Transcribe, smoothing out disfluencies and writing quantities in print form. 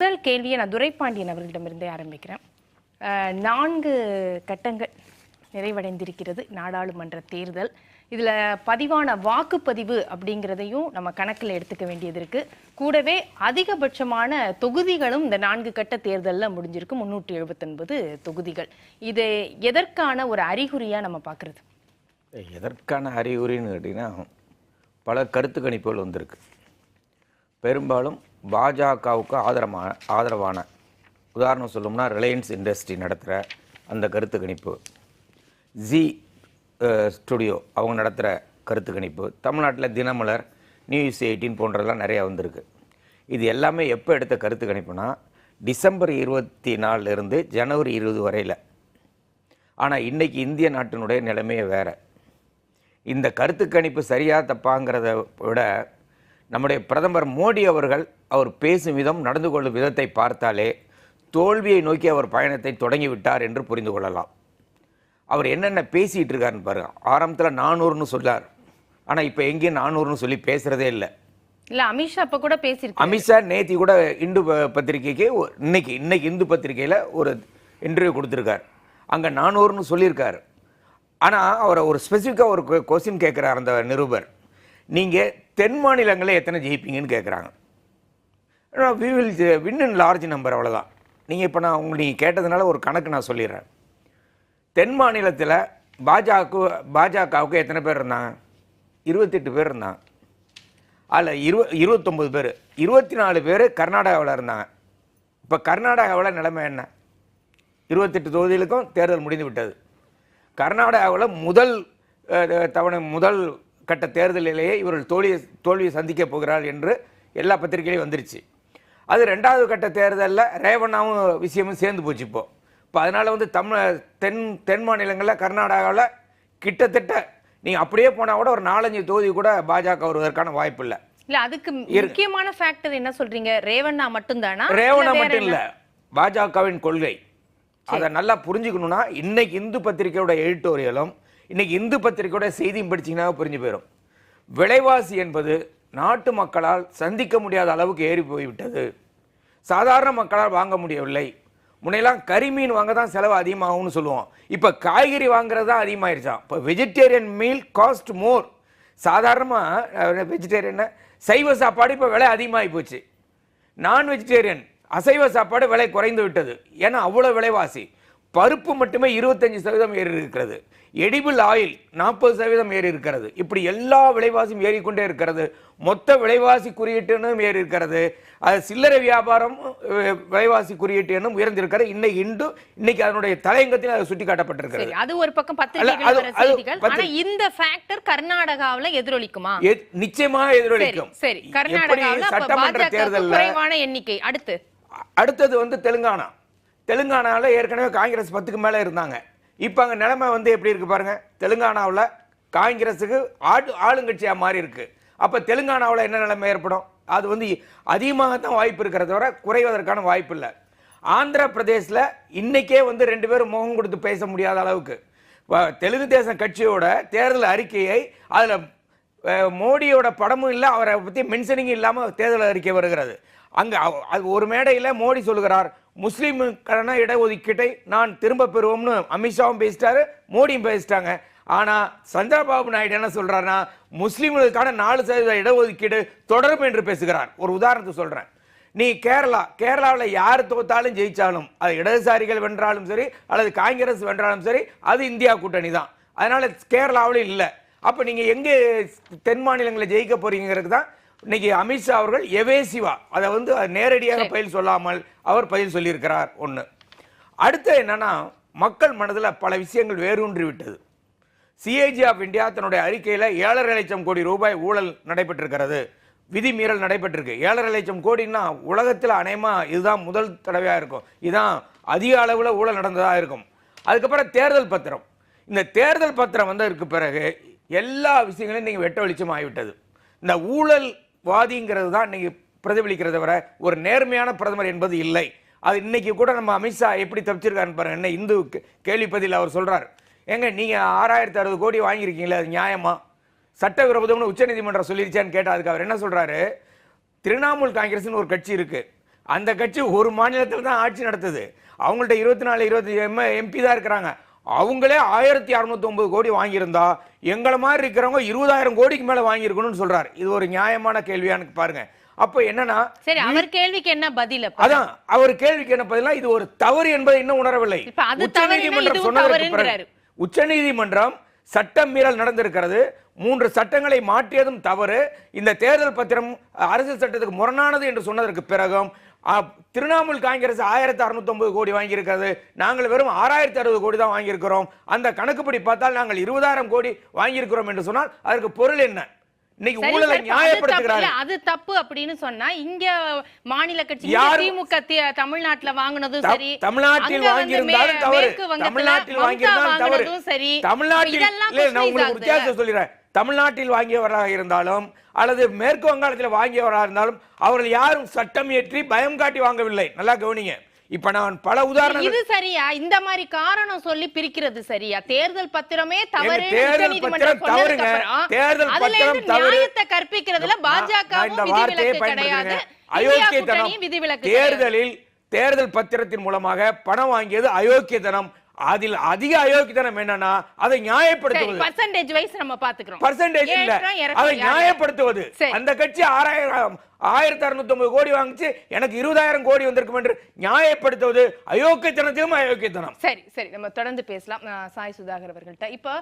முதல் கேள்வியை நான் துரைப்பாண்டியன் அவர்களிடமிருந்தே ஆரம்பிக்கிறேன். 4 கட்டங்கள் நிறைவடைந்திருக்கிறது நாடாளுமன்ற தேர்தல். இதில் பதிவான வாக்குப்பதிவு அப்படிங்கிறதையும் நம்ம கணக்கில் எடுத்துக்க வேண்டியது இருக்கு. கூடவே அதிகபட்சமான தொகுதிகளும் இந்த 4 கட்ட தேர்தலில் முடிஞ்சிருக்கு, 379 தொகுதிகள். இது எதற்கான ஒரு அறிகுறியாக நம்ம பார்க்குறது? எதற்கான அறிகுறின்னு கேட்டிங்கன்னா, பல கருத்து கணிப்புகள் வந்திருக்கு. பெரும்பாலும் பாஜகவுக்கு ஆதரவான உதாரணம் சொல்லணும்னா ரிலையன்ஸ் இண்டஸ்ட்ரி நடத்துகிற அந்த கருத்து கணிப்பு, ஜி ஸ்டுடியோ அவங்க நடத்துகிற கருத்து கணிப்பு, தமிழ்நாட்டில் தினமலர், நியூஸ் 18 போன்றதெல்லாம் நிறையா வந்திருக்கு. இது எல்லாமே எப்போ எடுத்த கருத்து கணிப்புனா டிசம்பர் 24 ஜனவரி 20 வரையில். ஆனால் இன்றைக்கி இந்திய நாட்டினுடைய நிலைமையே வேறு. இந்த கருத்து கணிப்பு சரியாக தப்பாங்கிறத விட நம்முடைய பிரதமர் மோடி அவர்கள் அவர் பேசும் விதம், நடந்து கொள்ளும் விதத்தை பார்த்தாலே தோல்வியை நோக்கி அவர் பயணத்தை தொடங்கிவிட்டார் என்று புரிந்து கொள்ளலாம். அவர் என்னென்ன பேசிகிட்டு இருக்காருன்னு பாருங்கள். ஆரம்பத்தில் 400ன்னு சொல்லார், ஆனால் இப்போ எங்கேயும் 400ன்னு சொல்லி பேசுகிறதே இல்லை. அமித்ஷா இப்போ கூட பேசியிருக்காரு. அமித்ஷா நேத்தி கூட இந்து பத்திரிகைக்கு இன்னைக்கு இந்து பத்திரிகையில் ஒரு இன்டர்வியூ கொடுத்துருக்கார். அங்கே 400ன்னு சொல்லியிருக்காரு. ஆனால் அவரை ஒரு ஸ்பெசிஃபிக்காக ஒரு கொஸ்டின் கேட்குறார் அந்த நிருபர். நீங்கள் தென் மாநிலங்களில் எத்தனை ஜெயிப்பீங்கன்னு கேட்குறாங்க. We will win in large number, அவ்வளோதான். நீங்கள் இப்போ நீங்கள் கேட்டதுனால ஒரு கணக்கு நான் சொல்லிடுறேன். தென் மாநிலத்தில் பாஜகவுக்கு எத்தனை பேர் இருந்தாங்க? 28 பேர் இருந்தாங்க. அதில் 29 பேர், 24 பேர் கர்நாடகாவில் இருந்தாங்க. இப்போ கர்நாடகாவில் நிலைமை என்ன? 28 தொகுதிகளுக்கும் தேர்தல் முடிந்து விட்டது. கர்நாடகாவில் முதல் கட்ட தேர்தலிலேயே இவர்கள் தோல்வியை சந்திக்க போகிறார் என்று எல்லா பத்திரிகையிலையும் வந்துருச்சு. அது 2வது கட்ட தேர்தலில் ரேவண்ணாவும் விஷயமும் சேர்ந்து போச்சு. இப்போ அதனால் தென் மாநிலங்களில் கர்நாடகாவில் கிட்டத்தட்ட நீங்கள் அப்படியே போனால் கூட ஒரு 4-5 தொகுதி கூட பாஜக வருவதற்கான வாய்ப்பு இல்லை. இல்லை, அதுக்கு முக்கியமான ஃபேக்டர் என்ன சொல்றீங்க? ரேவண்ணா மட்டும்தானா? ரேவண்ணா மட்டும் இல்லை, பாஜகவின் கொள்கை. அதை நல்லா புரிஞ்சுக்கணும்னா இன்னைக்கு இந்து பத்திரிகையோட எடிட்டோரியலும் இன்னைக்கு இந்து பத்திரிகையோட செய்தியும் படிச்சிங்கன்னா புரிஞ்சு போயிடும். விலைவாசி என்பது நாட்டு மக்களால் சந்திக்க முடியாத அளவுக்கு ஏறி போய்விட்டது. சாதாரண மக்களால் வாங்க முடியவில்லை. முன்னையெல்லாம் கறிமீன் வாங்க தான் செலவு அதிகமாகும்னு சொல்லுவோம். இப்போ காய்கறி வாங்குறது தான் அதிகமாகிடுச்சான். இப்போ வெஜிடேரியன் மீல் காஸ்ட் மோர். சாதாரணமாக வெஜிடேரியன் சைவ சாப்பாடு இப்போ விலை அதிகமாகி போச்சு. நான் வெஜிடேரியன் அசைவ சாப்பாடு விலை குறைந்து விட்டது. ஏன்னா அவ்வளோ விலைவாசி. பருப்பு மட்டுமே 25% ஏறி இருக்கிறது. எடிபிள் ஆயில் 40% ஏறி இருக்கிறது. இப்படி எல்லா விலைவாசியும் ஏறிக்கொண்டே இருக்கிறது. மொத்த விலைவாசி குறியீட்டுன்னு ஏறி இருக்கிறது. அது சில்லறை வியாபாரம் விலைவாசி குறியீட்டு என்னும் உயர்ந்திருக்கிறது. இன்னைக்கு அதனுடைய தலையங்கத்தில் அது சுட்டி காட்டப்பட்டிருக்கிறது. அது ஒரு பக்கம் பத்திரிகைகள். இந்த ஃபேக்டர் கர்நாடகாவில் எதிரொலிக்குமா? நிச்சயமாக எதிரொலிக்கும். சரி, கர்நாடகாவில் சட்டமன்ற தேர்தலில் குறைவான எண்ணிக்கை. அடுத்தது தெலுங்கானாவில் ஏற்கனவே காங்கிரஸ் 10க்கு மேலே இருந்தாங்க. இப்போ அங்கே நிலைமை எப்படி இருக்கு பாருங்க. தெலுங்கானாவில் காங்கிரஸுக்கு ஆளுங்கட்சியாக மாறி இருக்கு. அப்போ தெலுங்கானாவில் என்ன நிலைமை ஏற்படும்? அது அதிகமாகத்தான் வாய்ப்பு இருக்கிறத வர குறைவதற்கான வாய்ப்பு இல்லை. ஆந்திர பிரதேசில் இன்னைக்கே 2 பேரும் முகம் கொடுத்து பேச முடியாத அளவுக்கு தெலுங்கு தேசம் கட்சியோட தேர்தல் அறிக்கையை அதில் மோடியோட படமும் இல்லை, அவரை பற்றி மென்ஷனிங் இல்லாமல் தேர்தல் அறிக்கை வருகிறது. அங்கே அது ஒரு மேடையில் மோடி சொல்கிறார், முஸ்லீமுக்கான இடஒதுக்கீட்டை நான் திரும்ப பெறுவோம்னு அமித்ஷாவும் பேசிட்டாரு, மோடியும் பேசிட்டாங்க. ஆனால் சந்திரபாபு நாயுடு என்ன சொல்றாருன்னா, முஸ்லீம்களுக்கான 4% இடஒதுக்கீடு தொடரும் என்று பேசுகிறார். ஒரு உதாரணத்துக்கு சொல்றேன். நீ கேரளாவில் யார் தோத்தாலும் ஜெயிச்சாலும், அது இடதுசாரிகள் வென்றாலும் சரி அல்லது காங்கிரஸ் வென்றாலும் சரி, அது இந்தியா கூட்டணி தான். அதனால கேரளாவில் இல்லை. அப்போ நீங்க எங்கே தென் மாநிலங்களில் ஜெயிக்க போறீங்கிறது தான் இன்னைக்கு அமித்ஷா அவர்கள் எவேசிவா அதை நேரடியாக பதில் சொல்லாமல் அவர் பதில் சொல்லியிருக்கிறார். ஒன்று. அடுத்து என்னன்னா, மக்கள் மனதில் பல விஷயங்கள் வேரூன்றி விட்டது. சிஏஜி ஆஃப் இந்தியா தன்னுடைய அறிக்கையில் 7.5 லட்சம் கோடி ரூபாய் ஊழல் நடைபெற்றிருக்கிறது, விதிமீறல் நடைபெற்றிருக்கு. 7.5 லட்சம் கோடின்னா உலகத்தில் அநேகமாக இதுதான் முதல் தடவையாக இருக்கும். இதுதான் அதிக அளவில் ஊழல் நடந்ததாக இருக்கும். அதுக்கப்புறம் தேர்தல் பத்திரம். இந்த தேர்தல் பத்திரம் வந்ததற்கு பிறகு எல்லா விஷயங்களையும் நீங்கள் வெட்ட வெளிச்சம் ஆகிவிட்டது. இந்த ஊழல்வாதிங்கிறது தான் இன்னைக்கு பிரதிபலிக்கிறத வர ஒரு நேர்மையான பிரதமர் என்பது இல்லை. அது இன்னைக்கு கூட நம்ம அமித்ஷா எப்படி தப்பிச்சிருக்காருன்னு பாருங்க. என்ன இந்து கேள்வி பதில் அவர் சொல்றார், ஏங்க நீங்கள் 6060 கோடி வாங்கியிருக்கீங்களே, அது நியாயமா? சட்டவிரோதம்னு உச்சநீதிமன்றம் சொல்லிருச்சான்னு கேட்டால் அதுக்கு அவர் என்ன சொல்றாரு, திரிணாமுல் காங்கிரஸ்னு ஒரு கட்சி இருக்கு, அந்த கட்சி ஒரு மாநிலத்தில் தான் ஆட்சி நடத்துது. அவங்கள்ட்ட 24 எம்பி தான் இருக்கிறாங்க. அவங்களே 1609 கோடி வாங்கியிருந்தா எங்களை மாதிரி இருக்கிறவங்க 20,000 கோடிக்கு மேல வாங்கியிருக்கணும்னு சொல்றாரு. இது ஒரு நியாயமான கேள்வியான்னு பாருங்க. அப்ப என்னன்னா சரி, அவர் கேள்விக்கு என்ன பதில்? அதான் அவர் கேள்விக்கு என்ன பதிலா இது ஒரு தவறு என்பதை இன்னும் உணரவில்லை. உச்சநீதிமன்றம் சொன்னதற்கு பிறகு உச்சநீதிமன்றம் சட்டம் மீறல் நடந்திருக்கிறது. 3 சட்டங்களை மாற்றியதும் தவறு, இந்த தேர்தல் பத்திரம் அரசியல் சட்டத்துக்கு முரணானது என்று சொன்னதற்கு பிறகும் திரிணாமுல் காங்கிரஸ் 1609 கோடி வாங்கியிருக்கிறது. நாங்கள் வெறும் 6060 கோடி தான் வாங்கியிருக்கிறோம். அந்த கணக்குப்படி பார்த்தால் நாங்கள் 20,000 கோடி வாங்கியிருக்கிறோம் என்று சொன்னால் அதற்கு பொருள் என்ன? இன்னைக்கு ஊழலை நியாயப்படுத்துகிறார். அது தப்பு அப்படின்னு சொன்னா இங்க மாநில கட்சி திமுக தமிழ்நாட்டுல வாங்குனதும் சரி, தமிழ்நாட்டில் வாங்கியிருந்தாலும் தவறு, தமிழ்நாட்டில் வாங்கியிருந்தாலும் தவறு, சரி, தமிழ்நாட்டில் நான் உங்களுக்கு வித்தியாசம் சொல்லிடுறேன். தமிழ்நாட்டில் வாங்கியவராக இருந்தாலும் அல்லது மேற்கு வங்காளத்தில் வாங்கியவராக இருந்தாலும் அவர்கள் யாரும் சட்டம் இயற்றி பயம் காட்டி வாங்கவில்லை. நல்லா கவனிங்க. இப்ப நான் பல உதாரணம். இது சரியா? இந்த மாதிரி காரணம் சொல்லி பிரிக்கிறது சரியா? தேர்தல் பத்திரமே தவறு, தேர்தல் பத்திரம் தவறுங்க, தேர்தல் பத்திரம் தவறு, நியாயத்தை கற்பிக்கிறதுல பாஜகவும் விதிவிலக்கு கிடையாது, அயோக்கியத்தனம். தேர்தல் பத்திரத்தின் மூலமாக பணம் வாங்கியது அயோக்கியத்தனம். அதில் அதிக அயோக்கியத்தனம் என்னன்னா அதை நியாயப்படுத்துவது. பர்சன்டேஜ் வைஸ் நம்ம பாத்துக்கிறோம். பர்சன்டேஜ் இல்ல, அதை நியாயப்படுத்துவது. அந்த கட்சி 1609 கோடி வாங்கிச்சு, எனக்கு 20,000 கோடி வந்திருக்கும் என்று நியாயப்படுத்துவது அயோக்கியத்தனத்திலும் அயோக்கியத்தனம். சரி சரி, நம்ம தொடர்ந்து பேசலாம். சாய் சுதாகர் அவர்கள்ட்ட இப்போ